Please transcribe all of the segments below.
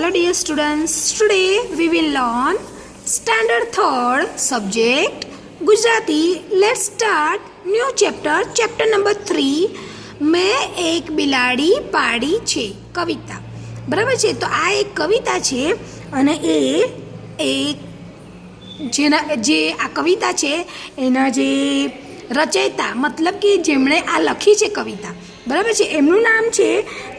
Hello dear students, today we will learn standard 3rd subject Gujarati. Let's start new chapter number 3. મેં એક બિલાડી પાડી છે કવિતા. બરાબર છે, તો આ એક કવિતા છે અને એ એક જે આ કવિતા છે એના જે રચયિતા મતલબ કે જેમણે આ લખી છે કવિતા, બરાબર છે, એમનું નામ છે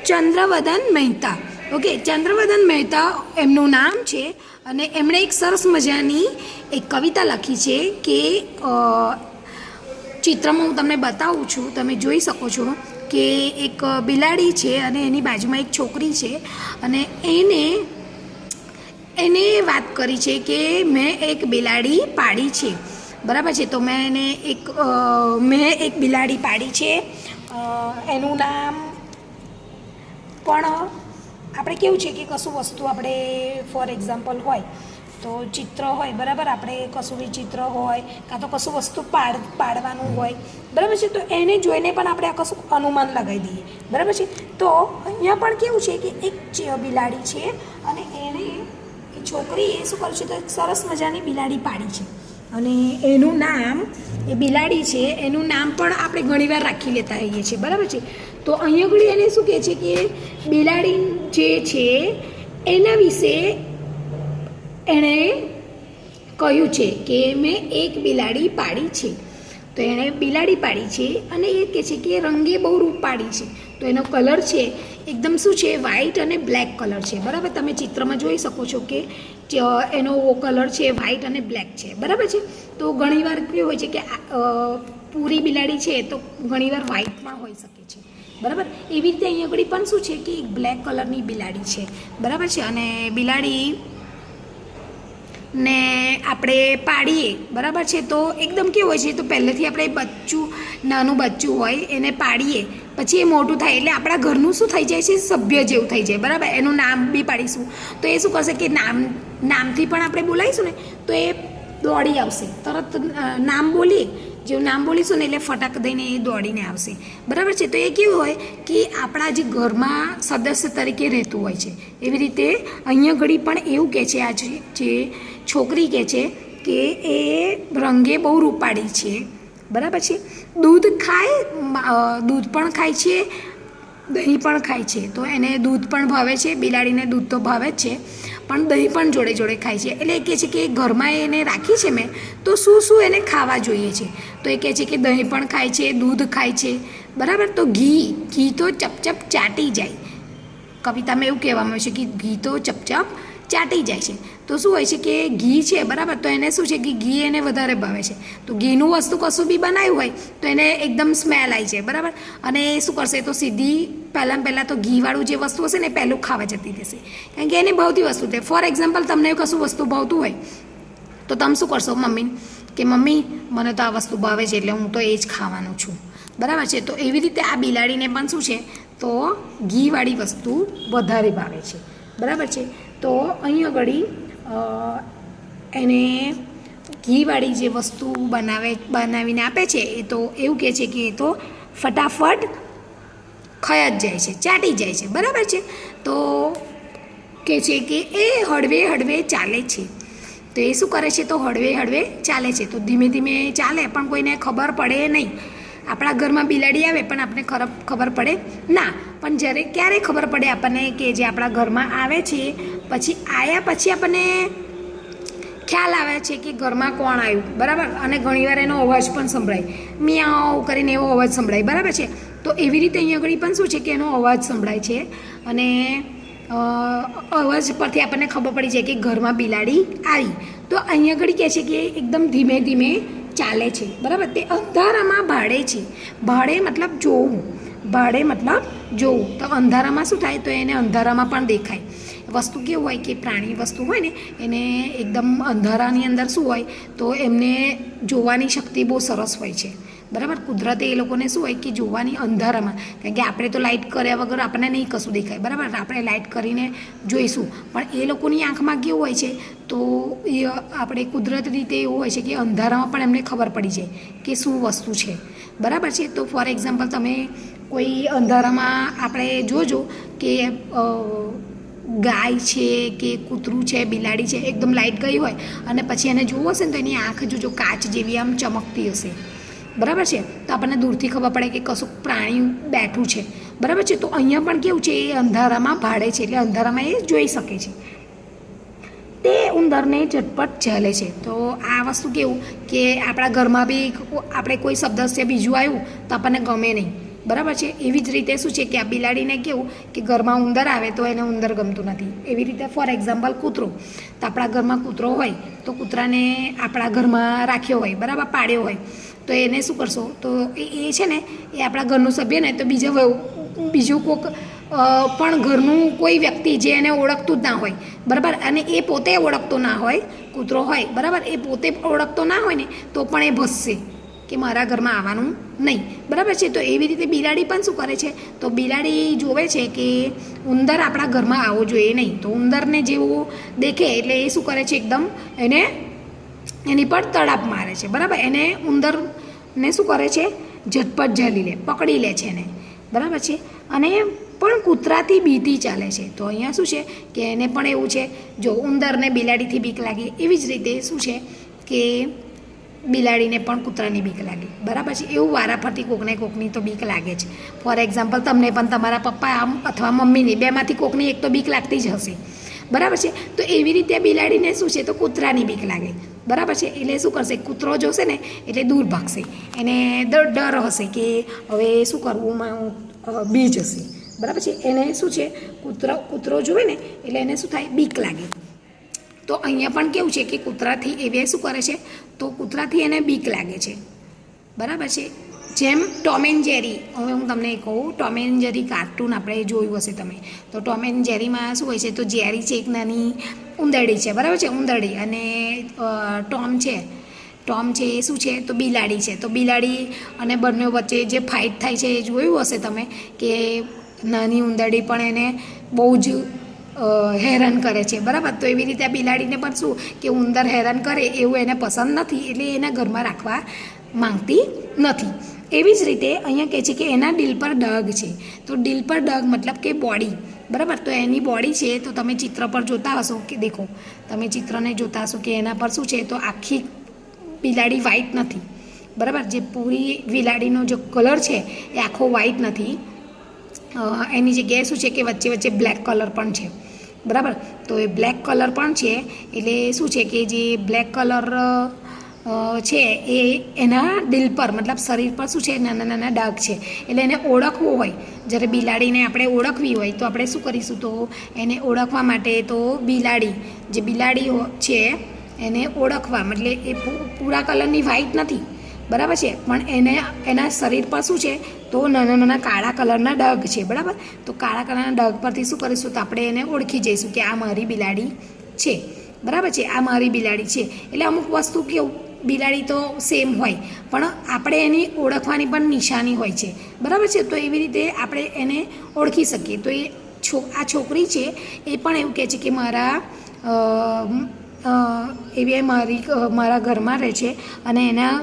ચંદ્રવદન મહેતા. ઓકે, ચંદ્રવદન મહેતા એમનું નામ છે અને એમણે એક સરસ મજાની એક કવિતા લખી છે કે ચિત્રમાં હું તમને બતાવું છું, તમે જોઈ શકો છો કે એક બિલાડી છે અને એની બાજુમાં એક છોકરી છે અને એને વાત કરી છે કે મેં એક બિલાડી પાડી છે. બરાબર છે, તો મેં એક બિલાડી પાડી છે. એનું નામ પણ આપણે કેવું છે કે કશું વસ્તુ આપણે ફોર એક્ઝામ્પલ હોય તો ચિત્ર હોય, બરાબર, આપણે કશું બી ચિત્ર હોય કાં તો કશું વસ્તુ પાડવાનું હોય, બરાબર છે, તો એને જોઈને પણ આપણે આ કશું અનુમાન લગાવી દઈએ. બરાબર છે, તો અહીંયા પણ કેવું છે કે એક બિલાડી છે અને એ છોકરીએ શું કર્યું છે તો એક સરસ મજાની બિલાડી પાડી છે અને એનું નામ એ બિલાડી છે એનું નામ પણ આપણે ઘણીવાર રાખી લેતા હોઈએ છીએ. બરાબર છે, તો અહીંયા ઘડી એને શું કહે છે કે બિલાડી જે છે એના વિશે એણે કહ્યું છે કે મેં એક બિલાડી પાડી છે. તો એણે બિલાડી પાડી છે અને એ કહે છે કે રંગે બહુ રૂપ પાડી છે. તો એનો કલર છે એકદમ શું છે, વ્હાઇટ અને બ્લેક કલર છે. બરાબર, તમે ચિત્રમાં જોઈ શકો છો કે એનો કલર છે વ્હાઇટ અને બ્લેક છે. બરાબર છે, તો ઘણીવાર કેવું હોય છે કે પૂરી બિલાડી છે તો ઘણીવાર વ્હાઇટ પણ હોઈ શકે છે. બરાબર, એવી રીતે અહીંયા આગળ પણ શું છે કે એક બ્લેક કલરની બિલાડી છે. બરાબર છે, અને બિલાડી ને આપણે પાડીએ, બરાબર છે, તો એકદમ કેવું હોય છે તો પહેલેથી આપણે નાનું બચ્ચું હોય એને પાડીએ પછી એ મોટું થાય એટલે આપણા ઘરનું શું થઈ જાય છે, સભ્ય જેવું થઈ જાય. બરાબર, એનું નામ બી પાડીશું તો એ શું કરશે કે નામથી પણ આપણે બોલાવીશું ને તો એ દોડી આવશે. તરત નામ બોલીએ, જેવું નામ બોલીશું ને એટલે ફટાક દઈને એ દોડીને આવશે. બરાબર છે, તો એ કેવું હોય કે આપણા જે ઘરમાં સદસ્ય તરીકે રહેતું હોય છે. એવી રીતે અહીંયા ઘડી પણ એવું કહે છે, આ જે છોકરી કહે છે કે એ રંગે બહુ રૂપાળી છે. બરાબર છે, દૂધ પણ ખાય છે, દહીં પણ ખાય છે. તો એને દૂધ પણ ભાવે છે, બિલાડીને દૂધ તો ભાવે જ છે, પણ દહીં પણ જોડે જોડે ખાય છે. એટલે એ કહે છે કે ઘરમાં એને રાખી છે મેં તો શું એને ખાવા જોઈએ છે. તો એ કહે છે કે દહીં પણ ખાય છે, દૂધ ખાય છે. બરાબર, તો ઘી તો ચપચપ ચાટી જાય. કવિતામાં એવું કહેવામાં આવે છે કે ઘી તો ચપચપ ચાટી જાય છે. તો શું હોય છે કે ઘી છે, બરાબર, તો એને શું છે કે ઘી એને વધારે ભાવે છે. તો ઘીનું વસ્તુ કશું બી બનાવ્યું હોય તો એને એકદમ સ્મેલ આવી જાય. બરાબર, અને એ શું કરશે તો સીધી પહેલાં તો ઘીવાળું જે વસ્તુ હશે ને પહેલું ખાવા જતી રહેશે, કારણ કે એને ભાવતી વસ્તુ છે. ફોર એક્ઝામ્પલ તમને કશું વસ્તુ ભાવતું હોય તો તમે શું કરશો મમ્મીને કે મમ્મી મને તો આ વસ્તુ ભાવે છે એટલે હું તો એ જ ખાવાનું છું. બરાબર છે, તો એવી રીતે આ બિલાડીને પણ શું છે તો ઘીવાળી વસ્તુ વધારે ભાવે છે. બરાબર છે, તો અહીંયા ઘડી એને ઘીવાળી જે વસ્તુ બનાવીને આપે છે એ તો એવું કહે છે કે એ તો ફટાફટ ખાઈ જ જાય છે, ચાટી જાય છે. બરાબર છે, તો કહે છે કે એ હળવે ચાલે છે. તો એ શું કરે છે તો હળવે ચાલે છે. તો ધીમે ધીમે ચાલે પણ કોઈને ખબર પડે નહીં. આપણા ઘરમાં બિલાડી આવે પણ આપણને ખબર પડે ના, પણ જ્યારે ક્યારે ખબર પડે આપણને કે જે આપણા ઘરમાં આવે છે પછી આપણને ખ્યાલ આવે છે કે ઘરમાં કોણ આવ્યું. બરાબર, અને ઘણીવાર એનો અવાજ પણ સંભળાય, મિયાઉ કરીને એવો અવાજ સંભળાય. બરાબર છે, તો એવી રીતે અહીંયા આગળ પણ શું છે કે એનો અવાજ સંભળાય છે અને અવાજ પરથી આપણને ખબર પડી જાય કે ઘરમાં બિલાડી આવી. તો અહીંયા આગળ કહે છે કે એકદમ ધીમે ધીમે ચાલે છે. બરાબર, તે અંધારામાં ભાડે છે. ભાડે મતલબ જોવું, તો અંધારામાં શું થાય તો એને અંધારામાં પણ દેખાય. વસ્તુ કેવું હોય કે પ્રાણી વસ્તુ હોય ને એને એકદમ અંધારાની અંદર શું હોય તો એમને જોવાની શક્તિ બહુ સરસ હોય છે. બરાબર, કુદરતે એ લોકોને શું હોય કે જોવાની અંધારામાં, કારણ કે આપણે તો લાઇટ કર્યા વગર આપણને નહીં કશું દેખાય. બરાબર, આપણે લાઇટ કરીને જોઈશું પણ એ લોકોની આંખમાં કેવું હોય છે તો એ આપણે કુદરત રીતે એવું હોય છે કે અંધારામાં પણ એમને ખબર પડી જાય કે શું વસ્તુ છે. બરાબર છે, તો ફોર એક્ઝામ્પલ તમે કોઈ અંધારામાં આપણે જોજો કે ગાય છે કે કૂતરું છે, બિલાડી છે, એકદમ લાઇટ ગઈ હોય અને પછી એને જોવું હશે ને તો એની આંખ જો કાચ જેવી આમ ચમકતી હશે, બરાબર છે. તો આપણને દૂરથી ખબર પડે કે કશું પ્રાણી બેઠું છે, બરાબર છે. તો અહીંયા પણ કેવું છે, એ અંધારામાં ભાડે છે, એટલે અંધારામાં એ જોઈ શકે છે. તે ઉંદરને ઝટપટ ચાલે છે. તો આ વસ્તુ કેવું કે આપણા ઘરમાં બી આપણે કોઈ સદસ્ય બીજું આવ્યું તો આપણને ગમે નહીં, બરાબર છે. એવી જ રીતે શું છે કે આ બિલાડીને કેવું કે ઘરમાં ઉંદર આવે તો એને ઉંદર ગમતું નથી. એવી રીતે ફોર એક્ઝામ્પલ કૂતરો, તો આપણા ઘરમાં કૂતરો હોય તો કૂતરાને આપણા ઘરમાં રાખ્યો હોય, બરાબર, પાડ્યો હોય, તો એને શું કરશો, તો એ છે ને એ આપણા ઘરનું સભ્ય ને તો બીજું કોઈક પણ ઘરનું કોઈ વ્યક્તિ જે એને ઓળખતું જ ના હોય, બરાબર, અને એ પોતે ઓળખતો ના હોય, કૂતરો હોય, બરાબર, એ પોતે ઓળખતો ના હોય ને તો પણ એ ભસશે કે મારા ઘરમાં આવવાનું નહીં, બરાબર છે. તો એવી રીતે બિલાડી પણ શું કરે છે, તો બિલાડી જોવે છે કે ઉંદર આપણા ઘરમાં આવવો જોઈએ નહીં, તો ઉંદરને જેવું દેખે એટલે એ શું કરે છે, એકદમ એને એની પર તડાપ મારે છે, બરાબર. એને ઉંદરને શું કરે છે, ઝટપટ ઝાલી લે, પકડી લે છે એને, બરાબર છે. અને પણ કૂતરાથી બીતી ચાલે છે. તો અહીંયા શું છે કે એને પણ એવું છે, જો ઉંદરને બિલાડીથી બીક લાગે એવી જ રીતે શું છે કે બિલાડીને પણ કૂતરાની બીક લાગે, બરાબર છે. એવું વારાફરતી કોકને કોકની તો બીક લાગે જ. ફોર એક્ઝામ્પલ તમને પણ તમારા પપ્પા અથવા મમ્મીની બેમાંથી કોકની એક તો બીક લાગતી જ હશે, બરાબર છે. તો એવી રીતે બિલાડીને શું છે તો કૂતરાની બીક લાગે, બરાબર છે. એટલે શું કરશે, કૂતરો જોશે ને એટલે દૂર ભાગશે, એને ડર હશે કે હવે શું કરવું, બી જશે, બરાબર છે. એને શું છે, કૂતરો જુએ ને એટલે એને શું થાય, બીક લાગે. તો અહીંયા પણ કેવું છે કે કૂતરાથી એવી શું કરે છે, તો કૂતરાથી એને બીક લાગે છે, બરાબર છે. જેમ ટોમ એન્ડ જેરી, હવે હું તમને કહું, ટોમ એન્ડ જેરી કાર્ટૂન આપણે જોયું હશે તમે, તો ટોમ એન્ડ જેરીમાં શું હોય છે, તો જેરી છે એક નાની ઉંદરડી છે, બરાબર છે, ઉંદરડી, અને ટોમ છે એ શું છે, તો બિલાડી છે. તો બિલાડી અને બંને વચ્ચે જે ફાઇટ થાય છે એ જોયું હશે તમે કે નાની ઉંદરડી પણ એને બહુ જ હેરાન કરે છે, બરાબર. તો એવી રીતે આ બિલાડીને પણ શું કે ઉંદર હેરાન કરે એવું એને પસંદ નથી, એટલે એના ઘરમાં રાખવા માંગતી નથી. એવી જ રીતે અહીંયા કહે છે કે એના દિલ પર ડગ છે. તો દિલ પર ડગ મતલબ કે બોડી, બરાબર. તો એની બોડી છે, તો તમે ચિત્ર પર જોતા હશો કે દેખો, તમે ચિત્રને જોતા હશો કે એના પર શું છે, તો આખી બિલાડી વ્હાઈટ નથી, બરાબર. જે પૂરી બિલાડીનો જે કલર છે એ આખો વ્હાઈટ નથી, એની જગ્યાએ શું છે કે વચ્ચે વચ્ચે બ્લેક કલર પણ છે, બરાબર. તો એ બ્લેક કલર પણ છે, એટલે શું છે કે જે બ્લેક કલર છે એ એના દિલ પર મતલબ શરીર પર શું છે, નાના નાના ડાઘ છે. એટલે એને ઓળખવું હોય, જ્યારે બિલાડીને આપણે ઓળખવી હોય તો આપણે શું કરીશું, તો એને ઓળખવા માટે તો જે બિલાડી છે એને ઓળખવા મતલબ એ પૂરા કલરની વ્હાઈટ નથી, બરાબર છે, પણ એના શરીર પર શું છે, તો નાના નાના કાળા કલરના ડાઘ છે, બરાબર. તો કાળા કલરના ડાઘ પરથી શું કરીશું, તો આપણે એને ઓળખી જઈશું કે આ મારી બિલાડી છે, બરાબર છે, આ મારી બિલાડી છે. એટલે અમુક વસ્તુ કેવું, બિલાડી તો સેમ હોય પણ આપણે એની ઓળખવાની પણ નિશાની હોય છે, બરાબર છે. તો એવી રીતે આપણે એને ઓળખી શકીએ. તો આ છોકરી છે એ પણ એવું કહે છે કે મારા ઘરમાં રહે છે, અને એના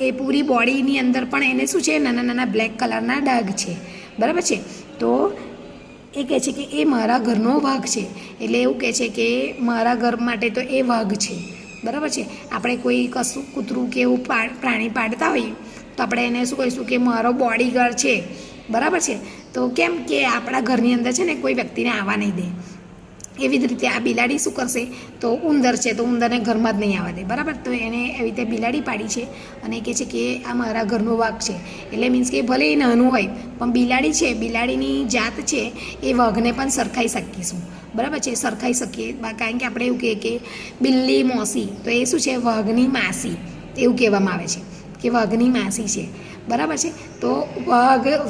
એ પૂરી બોડીની અંદર પણ એને શું છે, નાના નાના બ્લેક કલરના ડાઘ છે, બરાબર છે. તો એ કહે છે કે એ મારા ઘરનો વાઘ છે, એટલે એવું કહે છે કે મારા ઘર માટે તો એ વાઘ છે, બરાબર છે. આપણે કોઈ કશું કૂતરું કે એવું પ્રાણી પાડતા હોઈએ તો આપણે એને શું કહીશું કે મારો બોડીગાર્ડ છે, બરાબર છે. તો કેમ કે આપણા ઘરની અંદર છે ને કોઈ વ્યક્તિને આવવા નહીં દે. એવી જ રીતે આ બિલાડી શું કરશે, તો ઉંદર છે તો ઉંદરને ઘરમાં જ નહીં આવવા દે, બરાબર. તો એને એવી રીતે બિલાડી પાડી છે અને કહે છે કે આ મારા ઘરનો વાઘ છે. એટલે મીન્સ કે ભલે એ નાનું હોય પણ બિલાડી છે, બિલાડીની જાત છે એ વાઘને પણ સરખાઈ શકીશું, બરાબર છે, સરખાઈ શકીએ. કારણ કે આપણે એવું કહીએ કે બિલ્લી મોસી, તો એ શું છે, વાઘની માસી એવું કહેવામાં આવે છે કે વાઘની માસી છે, બરાબર છે. તો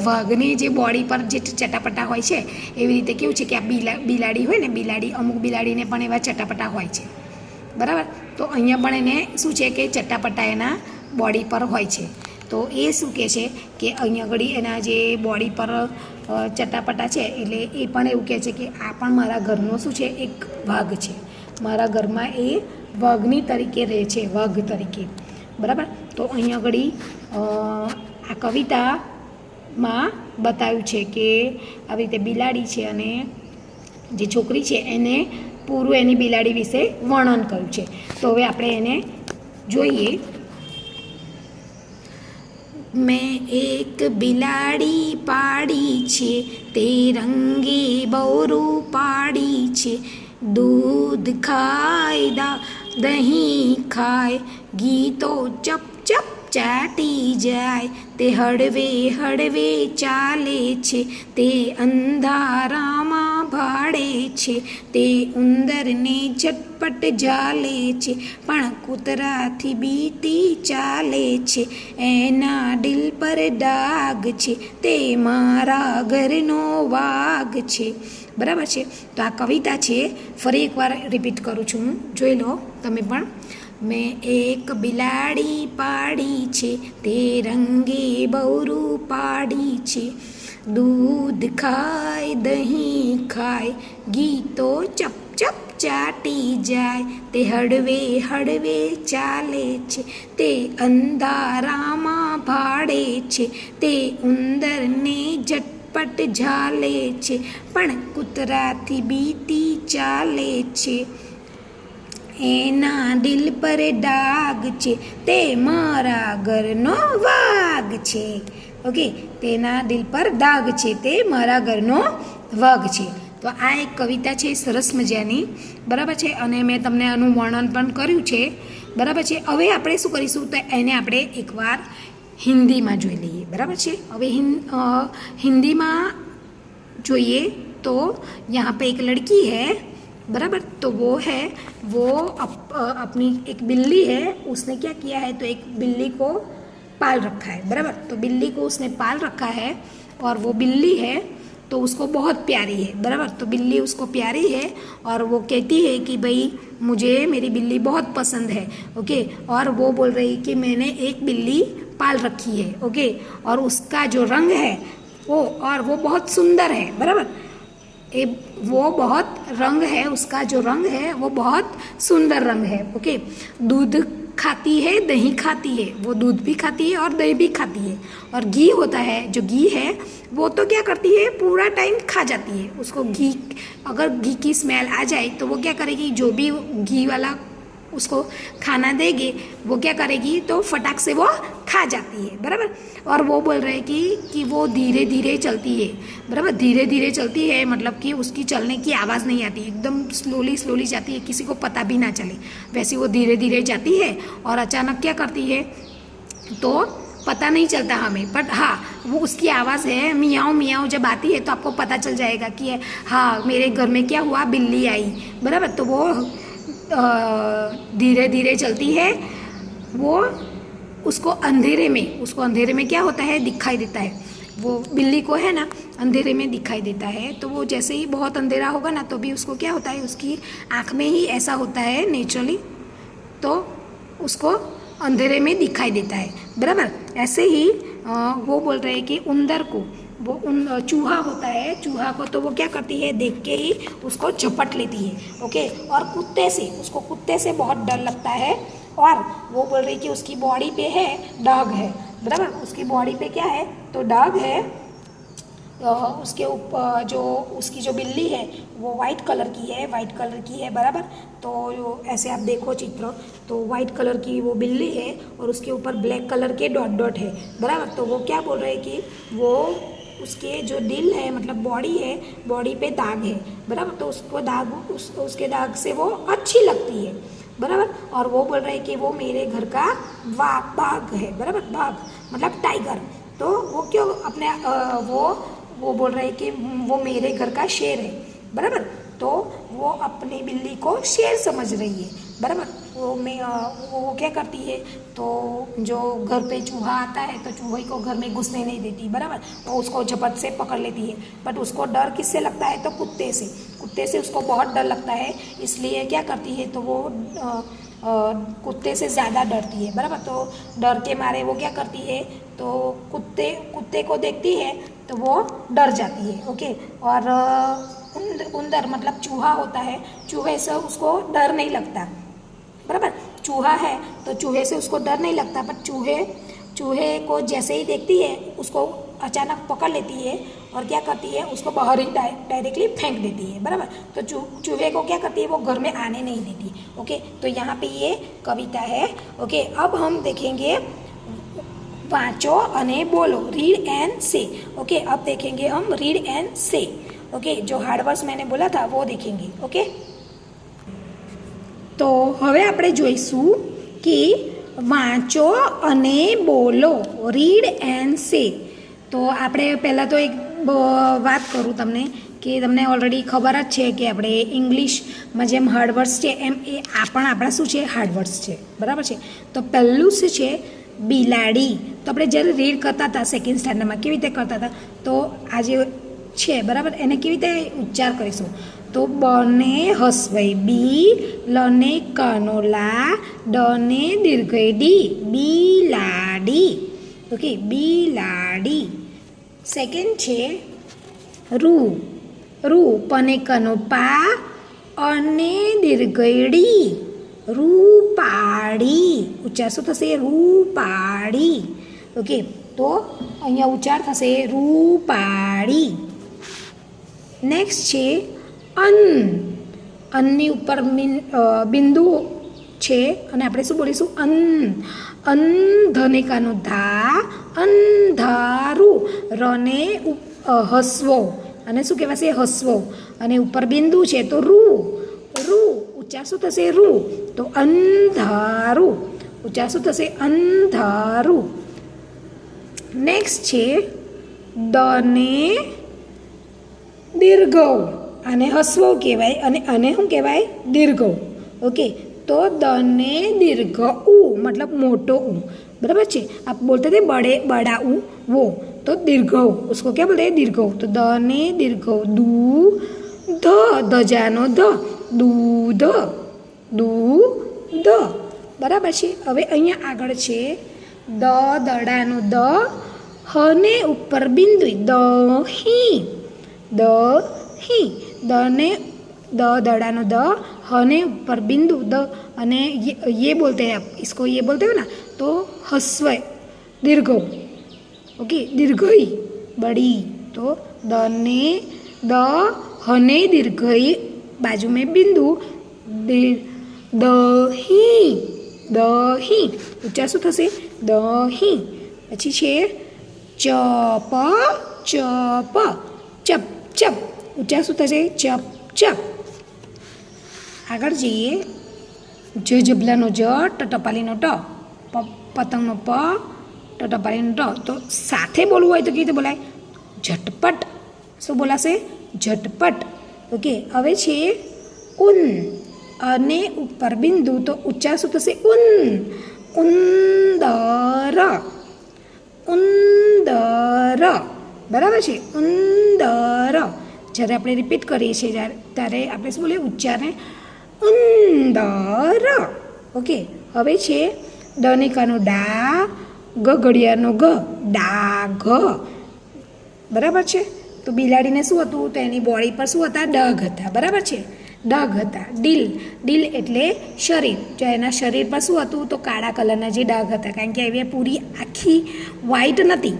વાઘની જે બોડી પર જે ચટાપટા હોય છે એવી રીતે કેવું છે કે આ બિલાડી હોય ને, અમુક બિલાડીને પણ એવા ચટાપટા હોય છે, બરાબર. તો અહીંયા પણ એને શું છે કે ચટાપટા એના બોડી પર હોય છે. તો એ શું કહે છે કે અહીંયા આગળ એના જે બોડી પર ચટાપટા છે, એટલે એ પણ એવું કહે છે કે આ પણ મારા ઘરનો શું છે, એક વાઘ છે, મારા ઘરમાં એ વાઘની તરીકે રહે છે, વાઘ તરીકે, બરાબર. તો અહીંયા આગળ આ કવિતામાં બતાવ્યું છે કે આવી રીતે બિલાડી છે અને જે છોકરી છે એને પૂરું એની બિલાડી વિશે વર્ણન કર્યું છે. તો હવે આપણે એને જોઈએ. મેં એક બિલાડી પાડી છે, તે રંગે બહુ પાડી છે. દૂધ ખાય દહીં ખાય, ઘી તો ચપ ચપ ચાટી જાય. તે હળવે હળવે ચાલે છે, તે અંધારામાં ભાડે છે. તે ઉંદરને ઝટપટ ઝાલે છે, પણ કૂતરાથી બીતી ચાલે છે. એના દિલ પર ડાઘ છે, તે મારા ઘરનો વાઘ છે. બરાબર છે. તો આ કવિતા છે, ફરી એકવાર રિપીટ કરું છું હું, જોઈ લો તમે પણ. મેં એક બિલાડી પાડી છે, તે રંગે બહુ પાડી છે. દૂધ ખાય દહીં ખાય, ઘી તો ચપ ચપ ચાટી જાય. તે હળવે હળવે ચાલે છે, તે અંધારામાં ભાડે છે. તે ઉંદરને ઝટપટ ઝાલે છે, પણ કૂતરાથી બીતી ચાલે છે. એના દિલ પર ડાઘ છે, તે મારા ઘરનો વાઘ છે. ઓકે, તેના દિલ પર ડાઘ છે, તે મારા ઘરનો વાઘ છે. તો આ એક કવિતા છે સરસ મજાની, બરાબર છે. અને મેં તમને આનું વર્ણન પણ કર્યું છે, બરાબર છે. હવે આપણે શું કરીશું, તો એને આપણે એકવાર હિન્દીમાં જોઈ લઈએ, બરાબર છે. હવે हिंदीમાં જોઈએ તો यहाँ पे एक लड़की है, बराबर. तो वो अपनी एक बिल्ली है, उसने क्या किया है, तो एक बिल्ली को पाल रखा है, बराबर. तो बिल्ली को उसने पाल रखा है और वो बिल्ली है तो उसको बहुत प्यारी है, बराबर. तो बिल्ली उसको प्यारी है और वो कहती है कि भाई मुझे मेरी बिल्ली बहुत पसंद है. ओके, और वो बोल रही कि मैंने एक बिल्ली पाल रखी है. ओके, और उसका जो रंग है वो बहुत सुंदर है, बराबर. वो बहुत रंग है, उसका जो रंग है वो बहुत सुंदर रंग है. ओके, दूध खाती है दही खाती है, वो दूध भी खाती है और दही भी खाती है. और घी होता है, जो घी है वो तो क्या करती है, पूरा टाइम खा जाती है. उसको घी, अगर घी की स्मेल आ जाए तो वो क्या करेगी, जो भी घी वाला उसको खाना देंगे वो क्या करेगी, तो फटाक से वो खा जाती है, बराबर. और वो बोल रहे हैं कि वो धीरे धीरे चलती है, बराबर. धीरे धीरे चलती है मतलब कि उसकी चलने की आवाज़ नहीं आती, एकदम स्लोली जाती है, किसी को पता भी ना चले. वैसे वो धीरे धीरे जाती है और अचानक क्या करती है, तो पता नहीं चलता हमें, बट हाँ वो उसकी आवाज़ है मियाओ मियाओ, जब आती है तो आपको पता चल जाएगा कि हाँ मेरे घर में क्या हुआ, बिल्ली आई, बराबर. तो वो धीरे धीरे चलती है. वो उसको अंधेरे में क्या होता है, दिखाई देता है. वो बिल्ली को है ना अंधेरे में दिखाई देता है. तो वो जैसे ही बहुत अंधेरा होगा ना तो भी उसको क्या होता है, उसकी आँख में ही ऐसा होता है नेचुरली, तो उसको अंधेरे में दिखाई देता है, बराबर. ऐसे ही वो बोल रहे हैं कि उंदर को, वो चूहा होता है, चूहा को तो वो क्या करती है, देख के ही उसको झपट लेती है. ओके, और उसको कुत्ते से बहुत डर लगता है. और वो बोल रही कि उसकी बॉडी पे है दाग है, बराबर. उसकी बॉडी पे क्या है, तो दाग है. उसके ऊपर जो उसकी जो बिल्ली है वो वाइट कलर की है, बराबर. तो ऐसे आप देखो चित्र, तो वाइट कलर की वो बिल्ली है और उसके ऊपर ब्लैक कलर के डॉट डॉट है, बराबर. तो वो क्या बोल रहे हैं कि वो उसके जो दिल है मतलब बॉडी है, बॉडी पे दाग है, बराबर. तो उसके दाग से वो अच्छी लगती है, बराबर. और वो बोल रहे हैं कि वो मेरे घर का बाघ है, बराबर. बाघ मतलब टाइगर. तो वो क्यों अपने वो बोल रहे हैं कि वो मेरे घर का शेर है, बराबर. तो वो अपनी बिल्ली को शेर समझ रही है, बराबर. वो क्या करती है, तो जो घर पे चूहा आता है तो चूहे को घर में घुसने नहीं देती, बराबर. तो उसको झपट से पकड़ लेती है. बट उसको डर किससे लगता है, तो कुत्ते से उसको बहुत डर लगता है. इसलिए क्या करती है, तो वो कुत्ते से ज़्यादा डरती है, बराबर. तो डर के मारे वो क्या करती है, तो कुत्ते को देखती है तो वो डर जाती है. ओके, और उंदर मतलब चूहा होता है, चूहे से उसको डर नहीं लगता, बराबर. चूहा है तो चूहे से उसको डर नहीं लगता, बट चूहे को जैसे ही देखती है उसको अचानक पकड़ लेती है और क्या करती है, उसको बाहर ही डायरेक्टली फेंक देती है, बराबर। तो चूहे को क्या करती है, वो घर में आने नहीं देती। ओके, तो यहाँ पे ये कविता है। ओके, अब हम देखेंगे वाँचो अने बोलो, रीड एंड से। ओके, अब देखेंगे हम रीड एंड से। ओके, जो हार्ड वर्ड्स मैंने बोला था वो देखेंगे। ओके, तो હવે આપણે જોઈશું કે વાંચો અને બોલો, રીડ એન્ડ સે। તો આપણે પહેલાં તો એક વાત કરું તમને કે તમને ઓલરેડી ખબર જ છે કે આપણે ઇંગ્લિશમાં જેમ હાર્ડ વર્ડ્સ છે એમ એ આ પણ આપણા શું છે, હાર્ડ વર્ડ્સ છે, બરાબર છે। તો પહેલું શું છે, બિલાડી। તો આપણે જ્યારે રીડ કરતા હતા સેકન્ડ સ્ટાન્ડર્ડમાં કેવી રીતે કરતા હતા, તો આ જે છે બરાબર એને કેવી રીતે ઉચ્ચાર કરીશું, તો બને હસવઈ બી, લને કાનોલા, ડને દીર્ઘઈ ડી, બિલાડી। ઓકે, બિલાડી। સેકન્ડ છે રૂ, રૂ પને કનો પા, અને દીર્ઘઈ ડી, રૂપાડી। ઉચ્ચાર શું થશે, રૂપાડી। ઓકે, તો અહીંયા ઉચ્ચાર થશે રૂપાડી। નેક્સ્ટ છે અન, અનની ઉપર બિંદુ છે અને આપણે શું બોલીશું, અન, અંધનિકાનો ધા, અંધારું, રને હસવો અને શું કહેવાશે, હસવો, અને ઉપર બિંદુ છે તો રૂ, રૂ ઉચ્ચાર શું થશે, રૂ, તો અંધારું, ઉચ્ચાર શું થશે, અંધારું। નેક્સ્ટ છે દને દીર્ઘવ, આને હસવો કહેવાય અને આને શું કહેવાય, દીર્ઘવ। ઓકે, तो दने दीर्घ उ मतलब मोटो उ, बराबर है। आप बोलते थे बड़े बड़ा उ, वो तो दीर्घ उ, उसको क्या बोलते हैं, दीर्घ उ। तो दने दीर्घ दू ध, दजानो ध, दूध, दूध, बराबर है। हवे अहींया आगळ छे द दडानो द, हने उपर बिंदु दही, दही, दने द दड़ानो द, हने ऊपर बिंदु द, अने ये बोलते हैं आप, इसको ये बोलते हो ना, तो हस्व दीर्घ। ओके, दीर्घई बड़ी, तो दने द, हने दीर्घई, बाजू में बिंदु दही, दही उच्चार शू थशे, दही। पछी छे चप, चप, चप, चप उच्चार शू थशे, चप, चप। આગળ જઈએ જબલાનો જ, ટપાલીનો ટ, પતંગનો પ, ટપાલીનો ટ। તો સાથે બોલવું હોય તો કેવી રીતે બોલાય, ઝટપટ। શું બોલાશે, ઝટપટ। ઓકે, હવે છે ઉન, અને ઉપર બિંદુ તો ઉચ્ચાર શું થશે, ઉન, ઉંદર, ઉંદર, બરાબર છે, ઉંદર। જ્યારે આપણે રિપીટ કરીએ છીએ ત્યારે આપણે શું બોલીએ, ઉચ્ચારને ઉંદર। ઓકે, હવે છે દનિકાનો ડા, ગ ઘડિયાળનો ગ, ડાઘ, બરાબર છે। તો બિલાડીને શું હતું, તો એની બોડી પર શું હતા, ડગ હતા, બરાબર છે, ડગ હતા। ડીલ, ડીલ એટલે શરીર, જો એના શરીર પર શું હતું, તો કાળા કલરના જે ડાઘ હતા, કારણ કે એ પૂરી આખી વ્હાઈટ નથી,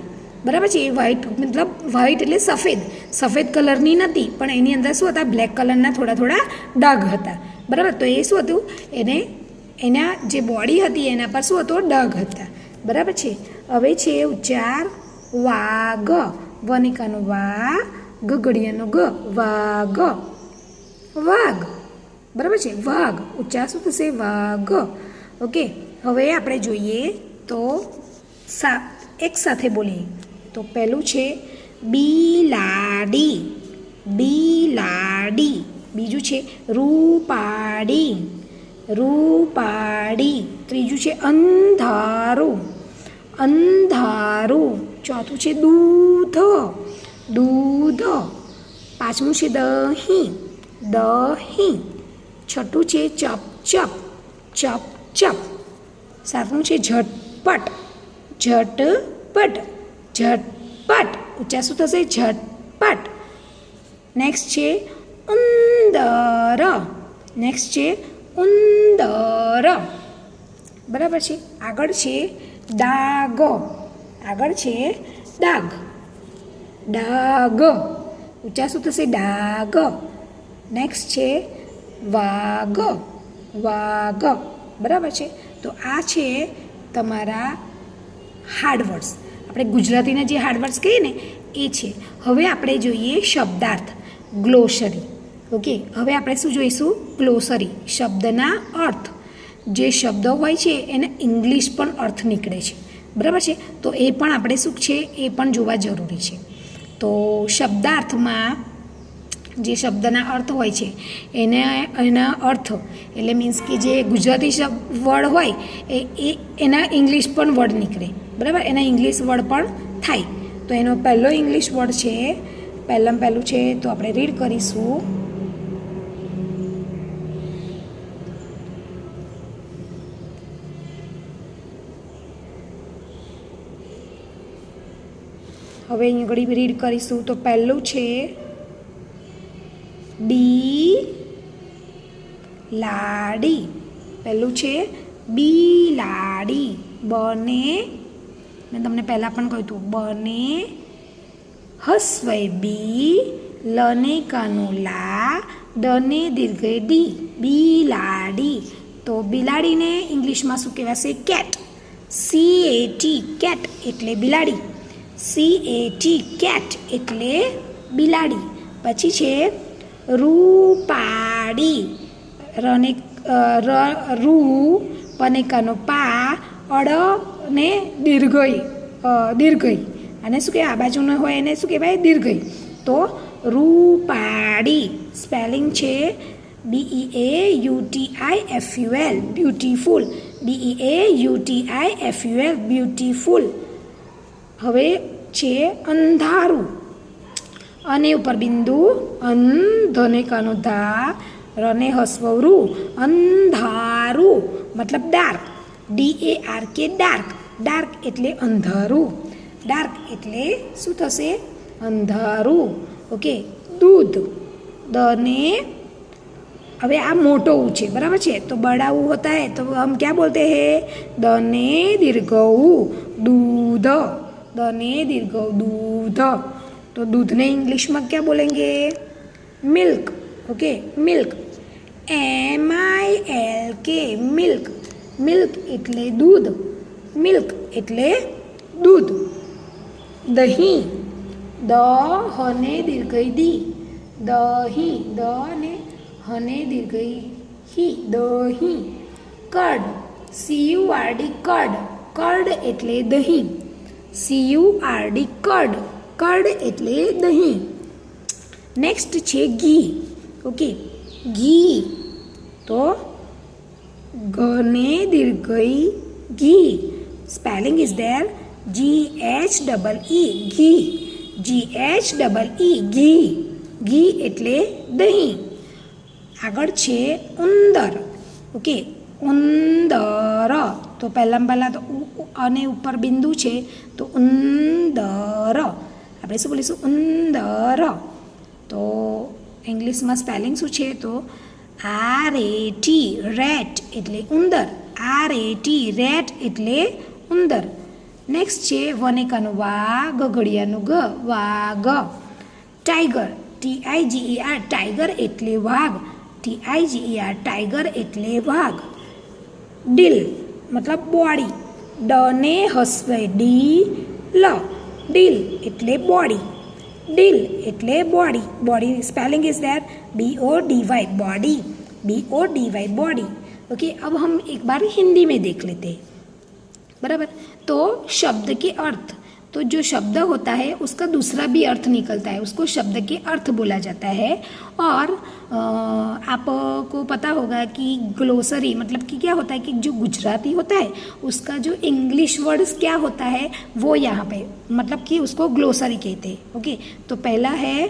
બરાબર છે। એ વ્હાઈટ મતલબ વ્હાઈટ એટલે સફેદ, સફેદ કલરની નથી, પણ એની અંદર શું હતા, બ્લેક કલરના થોડા થોડા ડાઘ હતા, બરાબર। તો એ શું હતું, એને એના જે બોડી હતી એના પર શું હતો, ડગ હતા, બરાબર છે। હવે છે ઉચ્ચાર વાઘ, વનિકાનો વા, ગગડિયાનો ગ, વાઘ, વાઘ, બરાબર છે, વાઘ ઉચ્ચાર શું થશે, વાઘ। ઓકે, હવે આપણે જોઈએ તો એક સાથે બોલીએ। તો પહેલું છે બિલાડી, બિલાડી। બીજું છે રૂપાડી, રૂપાડી। ત્રીજું છે અંધારું, અંધારું। ચોથું છે દૂધ, દૂધ। પાંચમું છે દહીં, દહીં। છઠ્ઠું છે ચપ, ચપ, ચપ, ચપ। સાતમું છે ઝટપટ, ઝટપટ, ઝટપટ ઉચ્ચાર શું થશે, ઝટપટ। નેક્સ્ટ છે ઉંદર, નેક્સ્ટ છે ઉંદર, બરાબર છે। આગળ છે ડાઘ, આગળ છે ડાઘ, ડાગ, ઊંચા શું થશે? ડાગ. નેક્સ્ટ છે વાઘ, વાઘ. બરાબર છે. તો આ છે તમારા હાર્ડ વર્ડ્સ. આપણે ગુજરાતીના જે હાર્ડ વર્ડ્સ કહીએ ને એ છે. હવે આપણે જોઈએ શબ્દાર્થ, ગ્લોસરી. ઓકે, હવે આપણે શું જોઈશું? ગ્લોસરી, શબ્દના અર્થ. જે શબ્દો હોય છે એને ઇંગ્લિશ પણ અર્થ નીકળે છે. બરાબર છે. તો એ પણ આપણે શું છે એ પણ જોવા જરૂરી છે. તો શબ્દાર્થમાં જે શબ્દના અર્થ હોય છે એના અર્થ એટલે મીન્સ કે જે ગુજરાતી વર્ડ હોય એના ઇંગ્લિશ પણ વર્ડ નીકળે. બરાબર, એના ઇંગ્લિશ વર્ડ પણ થાય. તો એનો પહેલો ઇંગ્લિશ વર્ડ છે, પહેલું છે તો આપણે રીડ કરીશું. હવે અહીં આગળ રીડ કરીશું. તો પહેલું છે બિલાડી. પહેલું છે બિલાડી. બને, મેં તમને પહેલાં પણ કહ્યું હતું, બને હસ્વઈ બી, લને કાનું લા, ડને દીર્ઘઈ ડી, બિલાડી. તો બિલાડીને ઇંગ્લિશમાં શું કહેવાશે? કેટ. CAT, કેટ એટલે બિલાડી. CAT, કેટ એટલે બિલાડી. પછી છે રૂપાડી. રને રૂ, પને કાનો પા, અડ ને દીર્ઘઈ, દીર્ઘઈ. અને શું કહેવાય? આ બાજુનો હોય એને શું કહેવાય? દીર્ઘઈ. તો રૂપાડી. સ્પેલિંગ છે BEAUTIFUL, બ્યુટીફુલ. BEAUTIFUL, beautiful. હવે છે અંધારું. અને ઉપર બિંદુ, અન, ધને કાનો ધા, રને હસવરું, અંધારું મતલબ ડાર્ક. DARK, dark. ડાર્ક એટલે અંધારું. ડાર્ક એટલે શું થશે? અંધારું. ઓકે. દૂધ. દને, હવે આ મોટો ઉ છે. બરાબર છે. તો બડા ઉ હોતા है तो हम क्या बोलते हैं? दने दीर्घऊ, दूध. दने दीर्घऊ, दूध. तो दूध ने इंग्लिश में क्या बोलेंगे? Milk. Okay, milk. MILK, milk. Milk એટલે દૂધ. મિલ્ક એટલે દૂધ. દહીં. દ હને દીર્ઘઈ દી, દહીં. દ ને હને દીર્ઘઈ હી, દહીં. કર્ડ. CURD, card. કર્ડ એટલે દહીં. CURD, card. કર્ડ એટલે દહીં. નેક્સ્ટ છે ઘી. ઓકે, ઘી. તો ઘને દીર્ઘઈ ઘી. સ્પેલિંગ ઇઝ ધેર GHEE, ઘી. GHEE, ઘી. ઘી એટલે દહીં. આગળ છે ઉંદર. ઓકે, ઉંદર. તો પહેલાં તો અને ઉપર બિંદુ છે તો ઉંદર. આપણે શું બોલીશું? ઉંદર. તો ઇંગ્લિશમાં સ્પેલિંગ શું છે? તો RAT, રેટ એટલે ઉંદર. RAT, રેટ એટલે ઉંદર. નેક્સ્ટ છે વનેકાનું વા, ગઘડિયાનું ગ, વાઘ. ટાઈગર. TIGER, ટાઈગર એટલે વાઘ. TIGER, ટાઈગર એટલે વાઘ. ડીલ મતલબ બોડી. ડને હસવે ડી, લ. ડીલ એટલે બોડી. ડીલ એટલે body. Body spelling is that BODY, body. BODY, body. Okay, अब हम एक बार हिंदी में देख लेते हैं. बराबर. तो शब्द के अर्थ, तो जो शब्द होता है उसका दूसरा भी अर्थ निकलता है, उसको शब्द के अर्थ बोला जाता है. और आपको पता होगा कि ग्लोसरी मतलब कि क्या होता है कि जो गुजराती होता है उसका जो इंग्लिश वर्ड्स क्या होता है वो यहाँ पे मतलब कि उसको ग्लोसरी कहते हैं. ओके, तो पहला है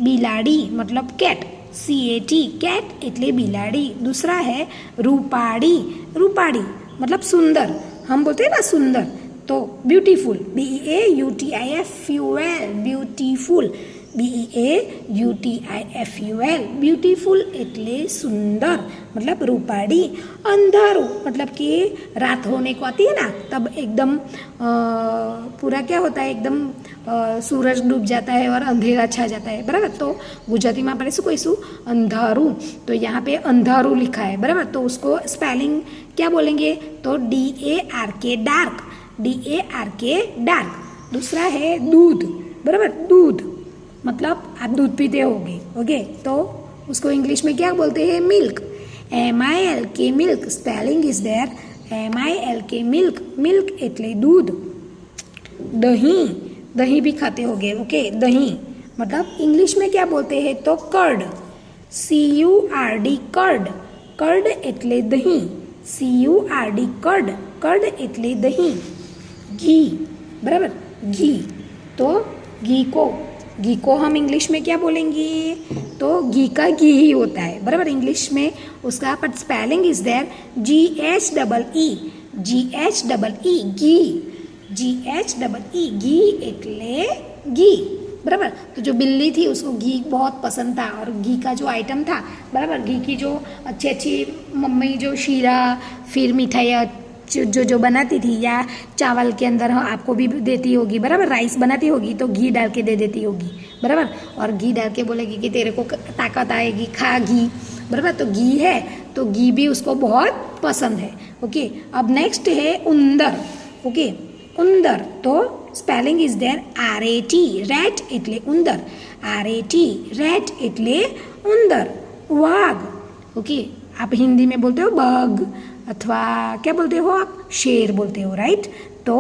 बिलाड़ी मतलब कैट. CAT, कैट એટલે बिलाड़ी. दूसरा है रूपाड़ी. रूपाड़ी मतलब सुंदर. हम बोलते हैं ना सुंदर. तो beautiful. BEAUTIFUL, beautiful. BEAUTIFUL, beautiful એટલે सुंदर मतलब रूपाड़ी. अंधारू मतलब कि रात होने को आती है ना तब एकदम पूरा क्या होता है एकदम सूरज डूब जाता है और अंधेरा छा जाता है, बराबर। तो गुजराती में આપણે શું કહીશું? અંધારું। तो यहाँ पे अंधारू लिखा है, बराबर। तो उसको स्पेलिंग क्या बोलेंगे? तो DARK, डार्क, DARK डार्क। दूसरा है दूध, बराबर, दूध मतलब आप दूध पीते होगे, ओके। तो उसको इंग्लिश में क्या बोलते हैं? Milk, MILK milk. Spelling is there MILK milk, milk એટલે दूध। दही, दही भी खाते होगे, ओके, दही मतलब इंग्लिश में क्या बोलते हैं? तो कर्ड, CURD कर्ड, कर्ड એટલે દહીં, CURD कर्ड, कर्ड એટલે દહીં। घी, बराबर, घी। तो घी को हम इंग्लिश में क्या बोलेंगे? तो घी का घी ही होता है, बराबर, इंग्लिश में उसका। But spelling is there GHEE, GHEE ghee, GHEE ghee એટલે घी, बराबर। तो जो बिल्ली थी उसको घी बहुत पसंद था, और घी का जो आइटम था, बराबर, घी की जो अच्छी अच्छी मम्मी जो शीरा फिर मिठाइयाँ जो बनाती थी, या चावल के अंदर आपको भी देती होगी, बराबर, राइस बनाती होगी तो घी डाल के दे देती होगी, बराबर। और घी डाल के बोलेगी कि तेरे को ताकत आएगी, खा घी, बराबर। तो घी है तो घी भी उसको बहुत पसंद है, ओके। अब नेक्स्ट है उंदर, ओके, उंदर। तो spelling is there RAT, rat એટલે ઉંદર, RAT रेट એટલે ઉંદર। वाघ, ओके, आप हिंदी में बोलते हो बाघ, अथवा क्या बोलते हो आप? शेर बोलते हो, राइट। तो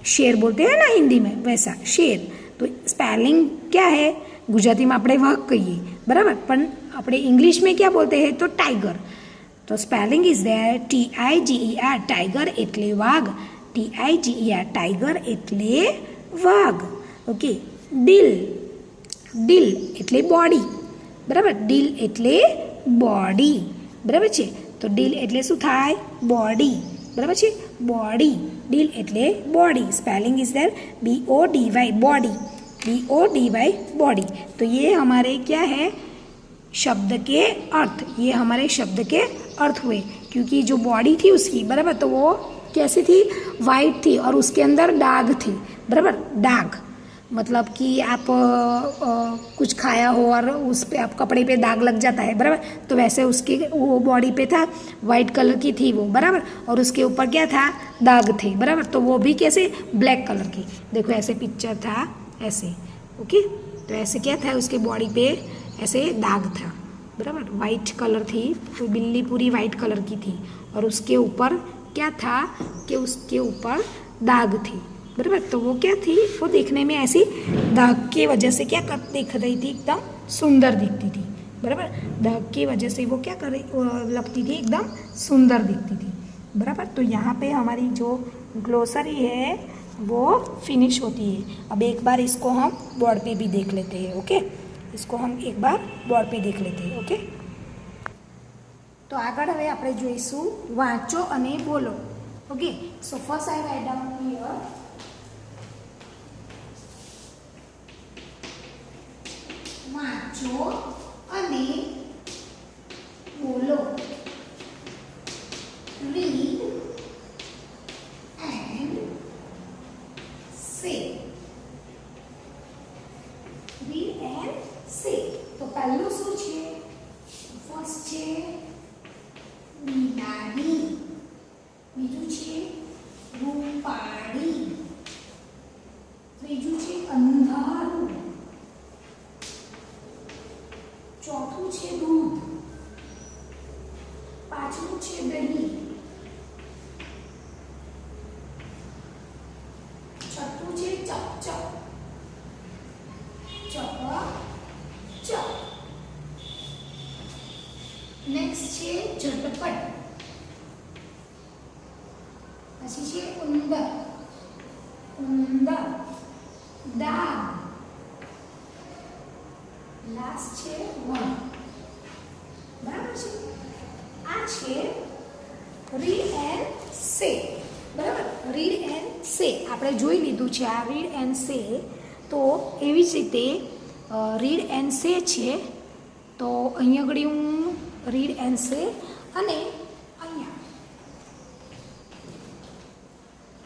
शेर बोलते हैं ना हिंदी में, वैसा शेर। तो स्पेलिंग क्या है? गुजराती में આપણે વાઘ કહીએ, બરાબર, પણ આપણે इंग्लिश में क्या बोलते हैं? तो टाइगर। तो spelling is there TIGER, tiger એટલે વાઘ, TIGER टाइगर એટલે વાઘ, ઓકે। દિલ, દિલ એટલે બોડી, બરાબર, દિલ એટલે બોડી, બરાબર છે। તો દિલ એટલે શું થાય? બોડી, બરાબર છે, બોડી, દિલ એટલે body. Spelling is there BODY, body, BODY body. तो ये हमारे क्या है? शब्द के अर्थ, ये हमारे शब्द के अर्थ हुए। क्योंकि जो बॉडी थी उसकी, बराबर, तो वो कैसी थी? वाइट थी, और उसके अंदर दाग थी, बराबर, दाग मतलब कि आप कुछ खाया हो और उस पे आप कपड़े पे दाग लग जाता है, बराबर। तो वैसे उसकी वो बॉडी पे था, वाइट कलर की थी वो, बराबर, और उसके ऊपर क्या था? दाग थे, बराबर। तो वो भी कैसे? ब्लैक कलर की। देखो ऐसे पिक्चर था, ऐसे, ओके। तो ऐसे क्या था? उसके बॉडी पे ऐसे दाग था, बराबर, वाइट कलर थी, तो बिल्ली पूरी वाइट कलर की थी, और उसके ऊपर क्या था? कि उसके ऊपर दाग थी, बराबर। तो वो क्या थी? वो देखने में ऐसी दाग की वजह से क्या दिख रही थी? एकदम सुंदर दिखती थी, बराबर। दाग की वजह से वो क्या कर रही लगती थी? एकदम सुंदर दिखती थी, बराबर। तो यहाँ पे हमारी जो ग्लोसरी है वो फिनिश होती है। अब एक बार इसको हम बोर्ड पे भी देख लेते हैं, ओके। इसको हम एक बार बोर्ड पे देख लेते हैं, ओके। तो આગળ હવે આપણે જોઈશું વાંચો અને બોલો, okay. So first I write down here વાંચો અને બોલો, read and say, read and say। તો પહેલું શું છે? ફર્સ્ટ છે બિલાડી, બીજું છે રૂપાળી, ત્રીજું છે અંધારું, ચોથું છે દૂધ, પાંચમું છે દહીં, છઠ્ઠું છે ચપચપ, ચપ, નેક્સ્ટ છે ઝટપટ, પછી છે ઉંદર, દાગ, લાસ્ટ છે વણ, બરાબર છે। આ છે રીડ એન્ડ સે, બરાબર, રીડ એન્ડ સે આપણે જોઈ લીધું છે આ રીડ એન્ડ સે। તો એવી જ રીતે રીડ એન્ડ સે છે, તો અહીંયા આગળ હું રીડ એન્ડ સે અને અહીંયા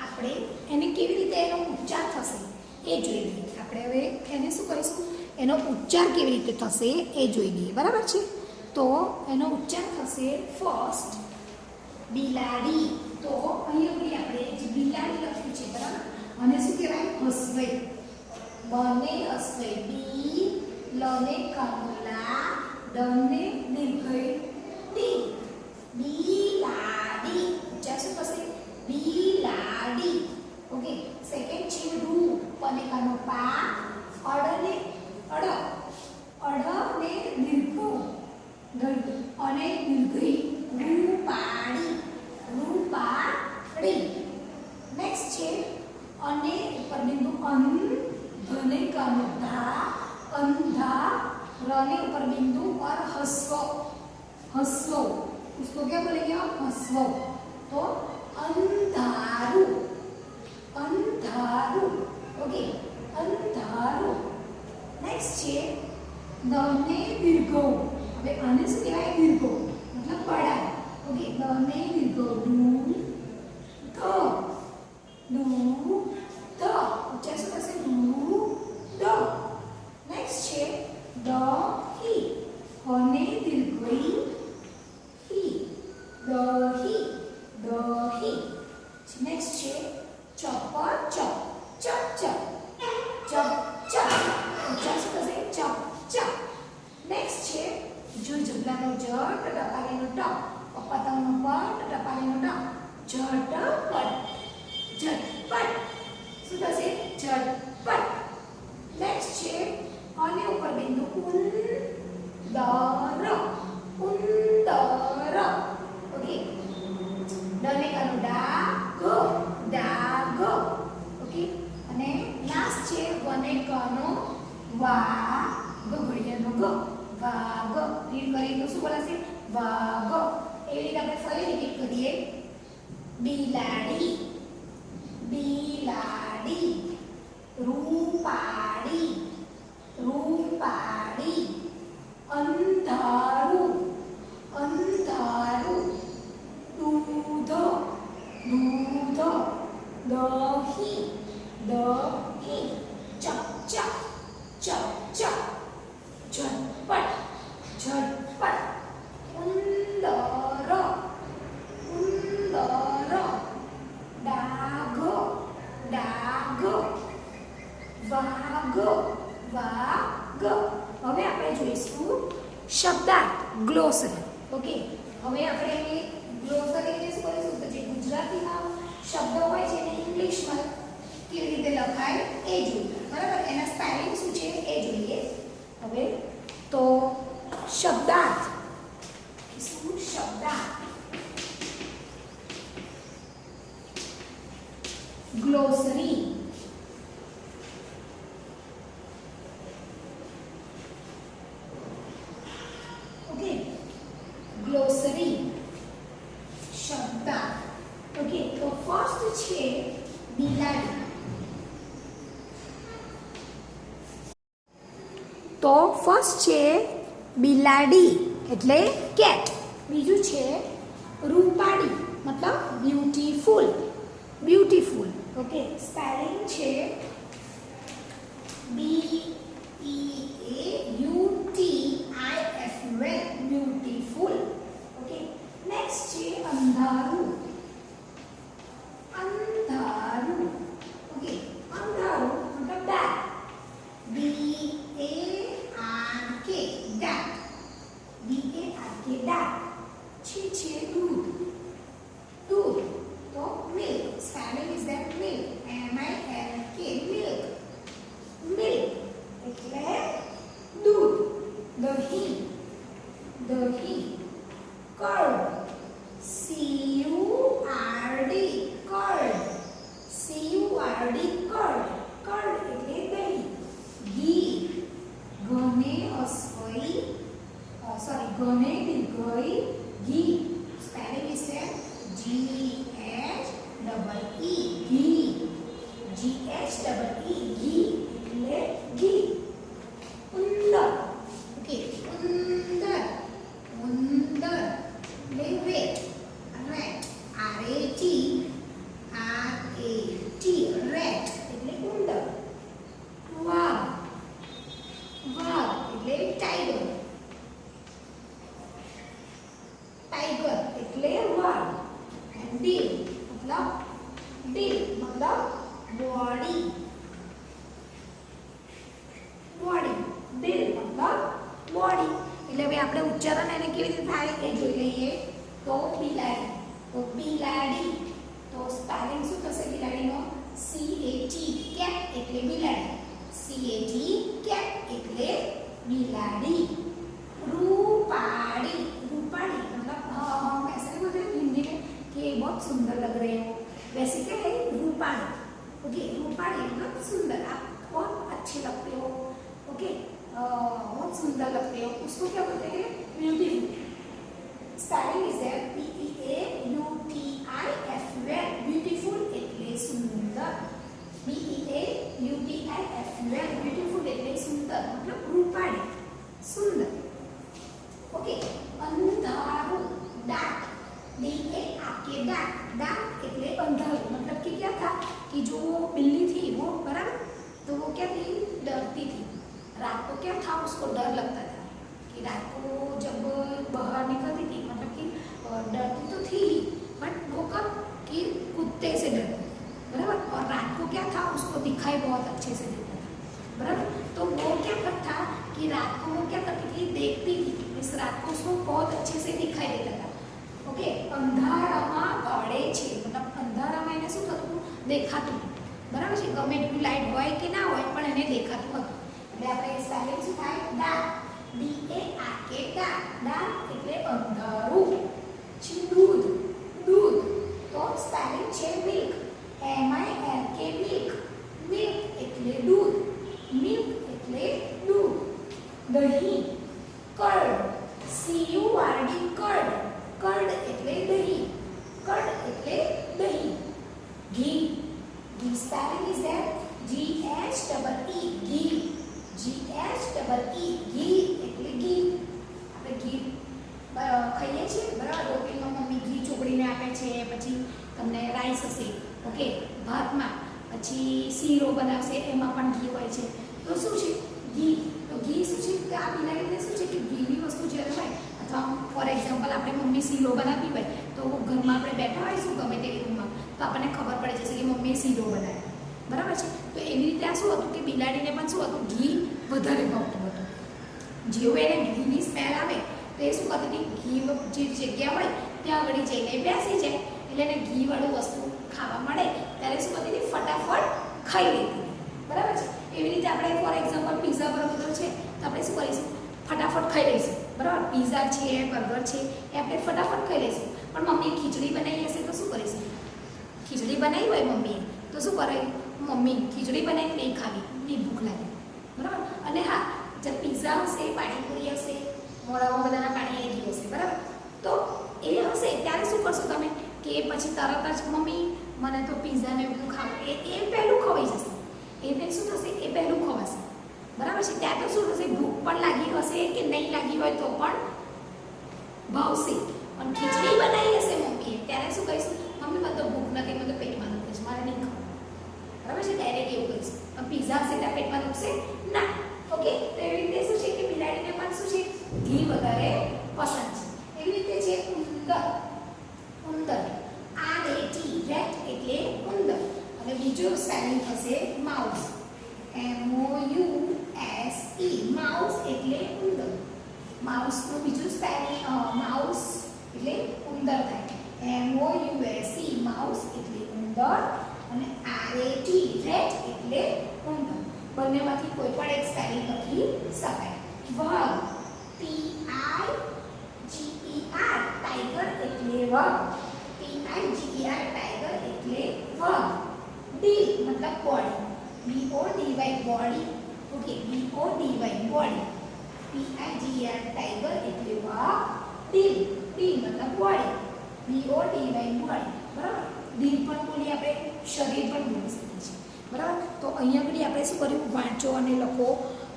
આપણે એને કેવી રીતે એનો ઉચ્ચાર થશે એ જોઈ લઈએ। આપણે હવે એને શું કરીશું, એનો ઉચ્ચાર કેવી રીતે થશે એ જોઈ લઈએ, બરાબર છે. તો એનો ઉચ્ચાર થશે ફર્સ્ટ બિલાડી. તો અહીં આપણે જે બિલાડી લખ્યું છે, બરાબર, અને શું કહેવાય, હસવઈ. બને હસવઈ, બી લને કમલા, દને દીર્ઘઈ ડી, બિલાડી. ઉચ્ચાર શું થશે, બિલાડી. ઓકે. સેકન્ડ છે રૂ, પને કાનો પા, અડને અડ, અડને દીર્ઘ અને દીર્ઘઈ, રૂપાડી, રૂપાડી. નેક્સ્ટ છે અને ઉપર બિંદુ અન, ધને કાનો ધા, અંધા, रने ऊपर बिंदु और हस्व, हस्व, उसको क्या बोलेंगे आप, हस्व. तो अंधारू, अंधारू. ओके, अंधारू. नेक्स्ट है दने दीर्घ. હવે આને શું કહેવાય, દીર્ઘ મતલબ પડા. ઓકે, દને દીર્ઘ, દુ ધ, ઉચ્ચાર શું થશે, દુ ધ. નેક્સ્ટ છે દહી, હને દીર્ઘઈ હી, દહી, દહી. નેક્સ્ટ છે ચપચ, ચપ ચપ, ચપ ચપ. ઉચ્ચાર શું થશે, ચપ ચપ. નેક્સ્ટ છે જુજબલાનો જ, ટપાલીનો ટ, પપ્પાતાનો પ, ટપાલીનો ટ, ઝટપટ, ઝટપટ. શું થશે, ઝટપટ. નેક્સ્ટ છે અને ઉપર બિંદુ ઉંદર, ઉંદર. ઓકે, ડને કાનો ડાઘ, ડાઘ. ઓકે, અને લાસ્ટ છે વને કાનો વાઘ, ઘડિયાનો ગ, વાઘ. રીડ કરીએ તો શું બોલાશે, વાઘ. એવી રીતે આપણે ફરી રિપીટ કરીએ, બિલાડી, બિલાડી, રૂપાડી, રૂપાડી, અંધારું, અંધારું, દૂધ, દૂધ, દહીં, દહીં, ચપચપ, ચપચપ, ઝટપટ, ઝટપટ, ઉંદર, ઉંદર, ડાઘ, ડાઘ, વાઘ, વાઘ. હવે આપણે જોઈશું શબ્દાર્થ, ગ્લોસરી. ઓકે, હવે આપણે ગ્લોસરી એટલે શું કરીશું, તો જે ગુજરાતીમાં શબ્દ હોય છે એને ઇંગ્લિશમાં કેવી રીતે લખાય એ જોઈએ, બરાબર. એના સ્પેલિંગ શું છે એ જોઈએ. હવે તો શબ્દાર્થ, શું શબ્દાર્થ, ગ્લોસરી. ग्लोसरी शब्दार्थ. ओके, तो फर्स्ट છે બિલાડી. તો ફર્સ્ટ છે બિલાડી એટલે કેટ. બીજું છે રૂપાડી મતલબ બ્યુટીફુલ, બ્યુટીફુલ. ઓકે, સ્પેલિંગ છે B E A U T I F U L, beautiful. Okay, next છે અંધારું, અંધારું. ઓકે, અંધારું મતલબ dark, B A R K, dark, B A R K, dark. છે દૂધ, દૂધ તો milk. Spelling is that milk, M I L K, milk, milk એટલે દૂધ. દહીં, દહીં. Curd, C U R D, curd, C U R D, curd, curd એટલે દહીં. ઘી, ઘને અસ્વઈ, સોરી ઘને દીર્ઘઈ ઘી. Spelling is that G H double E, ghee, G H double E, ઘી એટલે ઘી. ઉંદર. ઓકે, ઉંદર, ઉંદર એટલે rat, rat, R A T, R A T, rat એટલે ઉંદર. વાઘ, टाइगर એટલે વાળ and deer मतलब deer मतलब body body deer मतलब body એટલે હવે આપણે ઉચ્ચારણ એને કેવી રીતે થાય એ જોઈ લઈએ તો બિલાડી તો સ્પેલિંગ શું થશે બિલાડીનો CAT કેટ એટલે બિલાડી CAT કેટ એટલે બિલાડી रूपाड़ी रूपाड़ी मतलब हम ऐसे नहीं बोलते हिंदी में कि बहुत सुंदर लग रहे हो वैसे क्या है रूपाड़ी ओके रूपाड़ी मतलब सुंदर आप बहुत अच्छे लगते हो ओके बहुत सुंदर लगते हो उसको क्या बोलते हैं beautiful spelling is there BEAUTIFUL beautiful એટલે સુંદર BEAUTIFUL ब्यूटीफुल એટલે સુંદર मतलब रूपाड़ी सुंदर ओके अंधारू डार्क डार्क એટલે अंधारू मतलब कि क्या था कि जो बिल्ली थी वो बराबर तो वो क्या थी डरती थी रात को क्या था उसको डर लगता था कि रात को जब बाहर निकलती थी मतलब कि डरती तो थी बट वो कब कि कुत्ते से डरती बराबर और रात को क्या था उसको दिखाई बहुत अच्छे से देता था बराबर तो वो क्या करता कि रात को वो क्या करती थी देखती थी इस रात को उसको बहुत अच्छे से दिखाई देता था ओके अंधाराમાં કાળે છે मतलब અંધારામાં એને શું થતું દેખાતું બરાબર છે ગમે એટલું લાઈટ હોય કે ના હોય પણ એને દેખાતું હતું એટલે આપણે સ્પેલિંગ શું થાય ડાર્ક DARK ડાર્ક એટલે અંધારું છે दूध તો સ્પેલિંગ છે મિલ્ક MILK મિલ્ક એટલે दूध મિલ્ક એટલે दूध દહીં कर्ड CURD कर्ड એટલે દહીં ઘી સ્પેલિંગ ઇઝ ધેર GHEE ઘી એટલે ઘી આપણે ઘી ખાઈએ છીએ બરાબર રોટલીમાં મમ્મી ઘી ચોકડીને આપે છે પછી તમને રાઈસ હશે ઓકે ભાતમાં પછી શીરો બનાવશે એમાં પણ ઘી હોય છે તો શું છે ઘી તો ઘી શું છે કે આ બિલાડીને શું છે કે ઘીની વસ્તુ જ્યારે હોય અથવા ફોર એક્ઝામ્પલ આપણે મમ્મી શીરો બનાવતી હોય તો ઘરમાં આપણે બેઠા હોઈશું ગમે તેવી રૂમમાં તો આપણને ખબર પડે જશે કે મમ્મીએ શીરો બનાવ્યો બરાબર છે તો એવી રીતે આ શું હતું કે બિલાડીને પણ શું હતું ઘી વધારે ભાવતું હતું જેવું એને ઘીની સ્મેલ આવે તો એ શું કરતી હતી ઘી જે જગ્યા હોય ત્યાં આગળ જઈને બેસી જાય એટલે એને ઘીવાળું વસ્તુ ખાવા મળે ત્યારે શું કરતી હતી ફટાફટ ખાઈ લેતી બરાબર છે એવી રીતે આપણે ફોર એક્ઝામ્પલ પિઝા બરાબર છે તો આપણે શું કરીશું ફટાફટ ખાઈ લઈશું બરાબર પિઝા છે બર્ગર છે એ આપણે ફટાફટ ખાઈ લઈશું પણ મમ્મીએ ખીચડી બનાવી હશે તો શું કરીશું ખીચડી બનાવી હોય મમ્મીએ તો શું કરે મમ્મી ખીચડી બનાવી નહીં ખાવી નહીં ભૂખ લાગે બરાબર અને હા જ્યારે પિઝા હશે પાણીપુરી હશે મોડામાં બધાના પાણી આવી ગયું હશે બરાબર તો એ હશે ત્યારે શું કરશો તમે કે પછી તરત જ મમ્મી મને તો પિઝાને બધું ખાવું એ પહેલું ખવાઈ જશે એને શું થશે એ પહેલું ખવાશે બરાબર છે ત્યાં તો શું થશે ભૂખ પણ લાગી હશે કે નહીં લાગી હોય તો પણ ભાવશે પણ ખીચડી બનાવી હશે મમ્મીએ ત્યારે શું કહીશું મમ્મી મને તો ભૂખ નથી મને તો પેટમાં દુખે છે મારે નહીં ખાવું બરાબર છે ડાયરેક્ટ એવું કહીશું પણ પિઝા હશે ત્યાં પેટમાં દુખશે ના ઓકે તો એવી રીતે શું છે કે બિલાડીને પણ શું છે ઘી વધારે પસંદ છે એવી રીતે છે ઉંદર RAT રેટ એટલે ઉંદર અને બીજું સ્પેલિંગ થશે માઉસ MOUSE માઉસ એટલે ઉંદર માઉસનું બીજું સ્પેલિંગ માઉસ એટલે ઉંદર થાય MOUSE માઉસ એટલે ઉંદર અને RAT રેટ એટલે ઉંદર બંનેમાંથી કોઈ પણ એક સ્પેલિંગ લખી શકાય વાઘ TIGER ટાઈગર એટલે વાઘ TIGER ટાઈગર એટલે વાઘ ડીલ મતલબ body BODY body okay BODY body TIGER tiger એટલે વાઘ ડીલ મતલબ બોડી BODY બોડી બરાબર દિલ પણ બોલી આપણે શરીર પણ બોલી શકીએ છીએ બરાબર તો અહીંયા આગળ આપણે શું કર્યું વાંચો અને લખો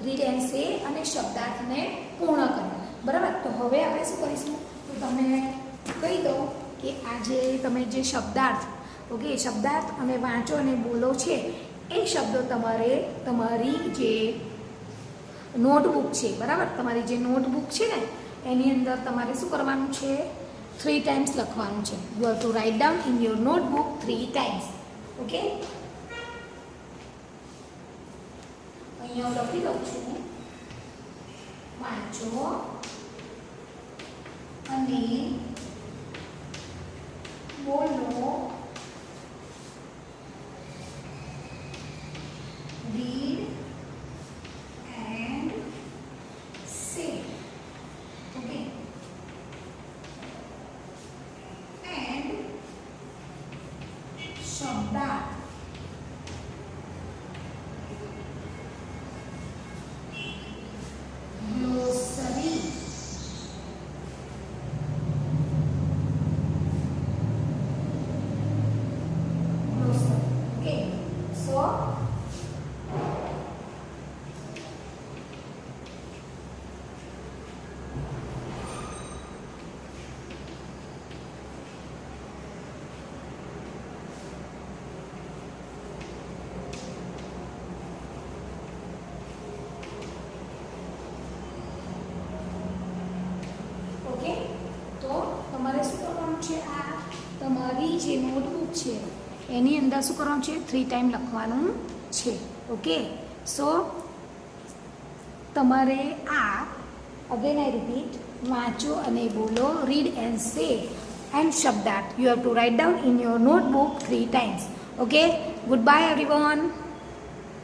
રીડ એન્ડ સે અને શબ્દાર્થને પૂર્ણ કર્યા બરાબર તો હવે આપણે શું કરીશું તો તમને કહી દઉં કે આજે તમે જે શબ્દાર્થ ઓકે શબ્દાર્થ અને વાંચો અને બોલો છે એ શબ્દો તમારે તમારી જે નોટબુક છે બરાબર તમારી જે નોટબુક છે ને એની અંદર તમારે શું કરવાનું છે 3 ટાઈમ્સ લખવાનું છે. You have to write down in your notebook 3 times. Okay, અહીંયા હું લખી દઉં છું, વાંચો અને બોલો. Read and say. Okay. And શબ્દાર્થ. Glossary. Glossary. Okay. So okay, તો તમારે શું કરવાનું છે? આ તમારી જે નોટબુક છે એની અંદર શું કરવાનું છે? 3 ટાઈમ લખવાનું છે. ઓકે, સો તમારે આ અગેન આઈ રિપીટ, વાંચો અને બોલો, રીડ એન્ડ સે એન્ડ શબ્દાર્થ. You have to write down in your notebook 3 times. Okay, goodbye everyone.